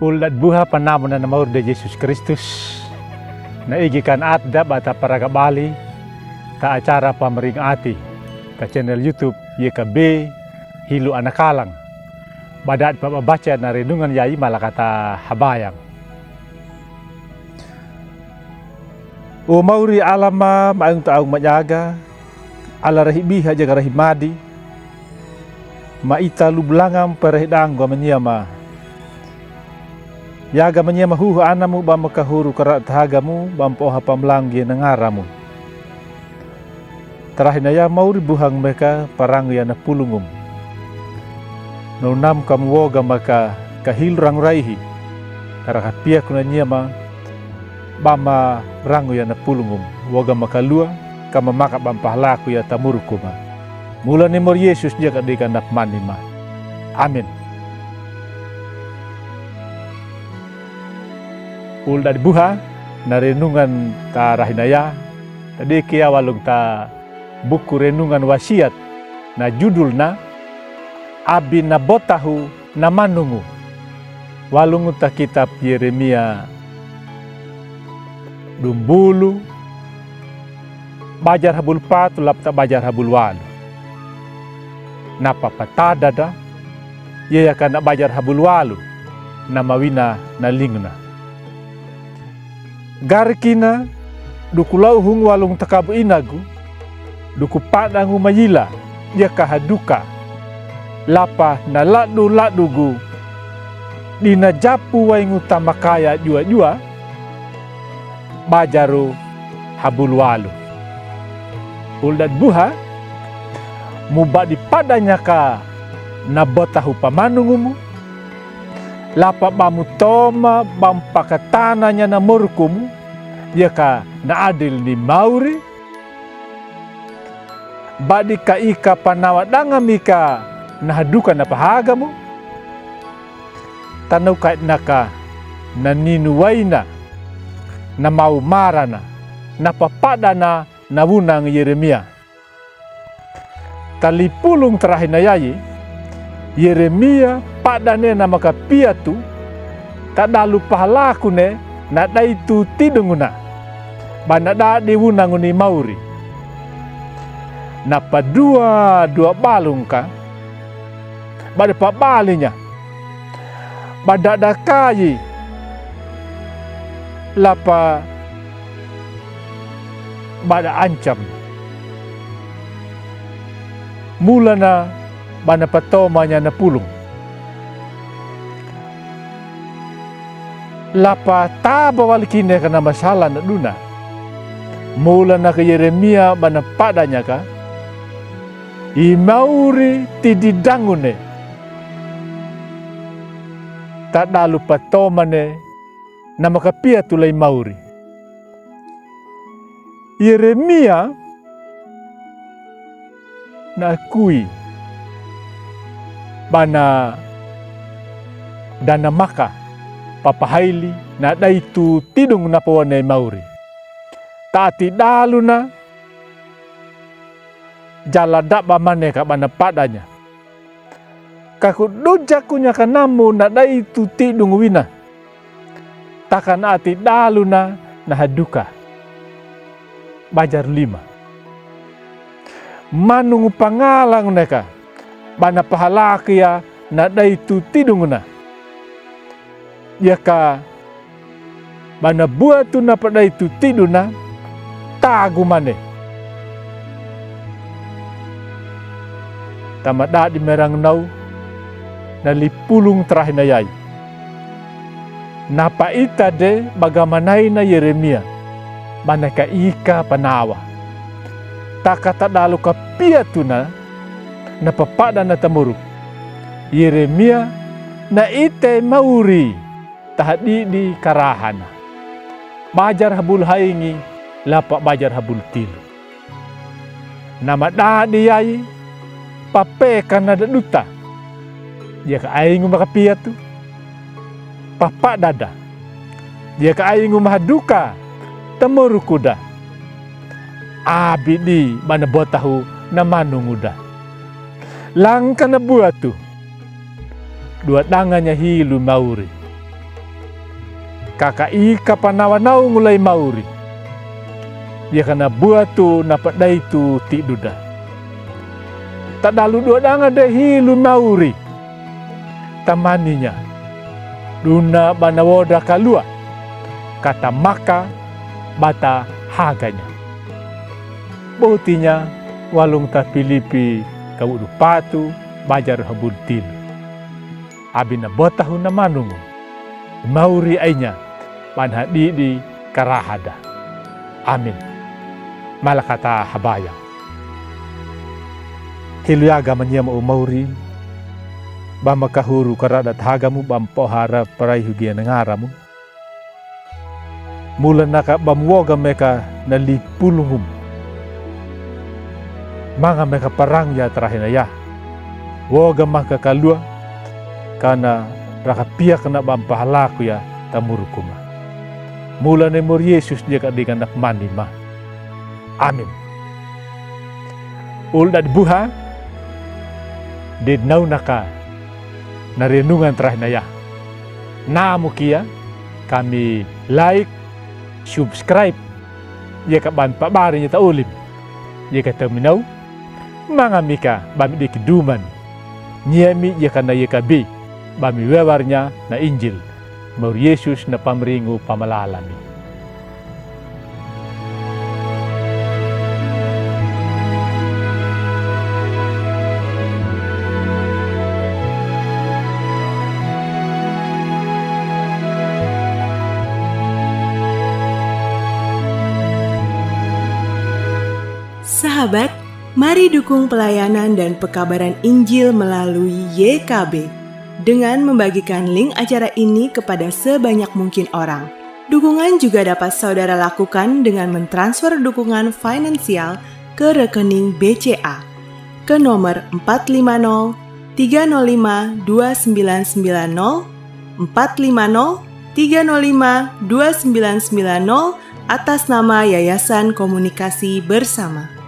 Ulat buha panamon na namaur de Yesus Kristus na igikan adab ata paraga Bali ta acara pameringati ta channel YouTube YKB Hilu Anakalang badat baca na renungan yai malakata habayang. O mauri alama maayong taong manyaga ala rahibi haja rahimadi maita lublangam perhidang gua menyama yaga menyama huhu anamu bam kahuru karat hagamu bam poha pamlanggi nangaramu terahinaya mauri buhang mereka parang yana pulungum nonam kamu woga maka kahil rang raihi karaka pia kuna nyama bama rangu yana pulungum woga maka lua kama maka bam pahlaku ya tamurukuma mula nimor Yesus dia kadikan dak manima amin. Ulda buha na renungan ta rahinaya tadi kia walung ta buku renungan wasiat na judulna abi na botahu na manungu walung ta kitab Yeremia dumbulu bajar habul patu lap ta bajar habul walu napa patadada ye akan bajar habul walu na mawina na lingna garkina dukulau hung walung takabu inagu duku padangu mayila ya kahaduka lapa na ladu dina japu waingu tamakaya jua bajaru habul walu uldat buha mubadi padanya ka na botahu pamanungumu lapa bamu toma bam pakatananya na murkumu yaka na adil ni mauri badi ka ika panawa dangamika na haduka na pahagamu tanau kait naka na ninuwaina na maumarana na papadana na wunang Yeremia talipulung terahinayai Yeremia padane na makapia tu tak dalu pahalaku ne na daitu tidunguna bana da diwunanguni mauri na padua balung ka bada pabalinya bada dakai lapa bada ancam mulana bana patomanya na pulung lapa taba walikine kana masalah na duna mula na ke Yeremia bana padanya ka imauri tididangune tak dalu patomane na makapia tulay mauri Yeremia na akui bana dana maka papahaili na daitu tidung na pawane mauri tati dalu na jaladak bamane ka bana padanya kakuduja kunya kanamu na daitu tidung wina takan ati dalu na haduka bajar 5 manungu pangalang neka bana pahalakia na daitu tidunguna yaka bana buatu na padaitu tiduna tagu mane tamada di merang nau na lipulung terahinayai napa ita de bagamanai na Yeremia bana ka ika panawa takata dalu kapia tuna na papada na tamuruk Yeremia na ite mauri tahadi di karahana bajar habul haingi lapa bajar habul tilu nama dadi yai pape kana duta dia ka aingu makapia tu papa dada dia ka aingu mahaduka tamurukuda abidi mana botahu na manunguda langka na buatu dua tangannya hilu mauri Kakak ika panawanau ngulai mauri. Ia kana buat tu napadai tu ti duda. Tak dalu dua danga dehilu mauri. Tamaninya. Duna banawoda kalua. Kata maka bata haganya. Buktinya walung ta Filipi kau patu bajar habuntil. Abina botahu na manungu. Mauri ainya panhadi di karahada. Amin. Malakata habaya. Hiluyaga manyama umauri. Bama kahuru karadat hagamu bampohara parai hugia ngaramu. Mula naka bamwoga meka nalipulungum. Manga meka parang ya terahinaya. Woga maka kalua. Karena raka piak na bampahalaku ya tamurukuma. Mula nemur Yesus dia kadikan nak manima. Amin. Ulda dibuha. Didnau naka. Narenungan terahinaya. Namu kia. Kami like. Subscribe. Ya kaban pabarinya ta ulim. Ya kata minau. Mga mika bami dikiduman. Nyemi ya kana ya kabi. Bami wewarnya na Injil. Maur Yesus na pamringu pamalalami. Sahabat, mari dukung pelayanan dan pekabaran Injil melalui YKB dengan membagikan link acara ini kepada sebanyak mungkin orang. Dukungan juga dapat saudara lakukan dengan mentransfer dukungan finansial ke rekening BCA ke nomor 450 305 2990 450 305 2990 atas nama Yayasan Komunikasi Bersama.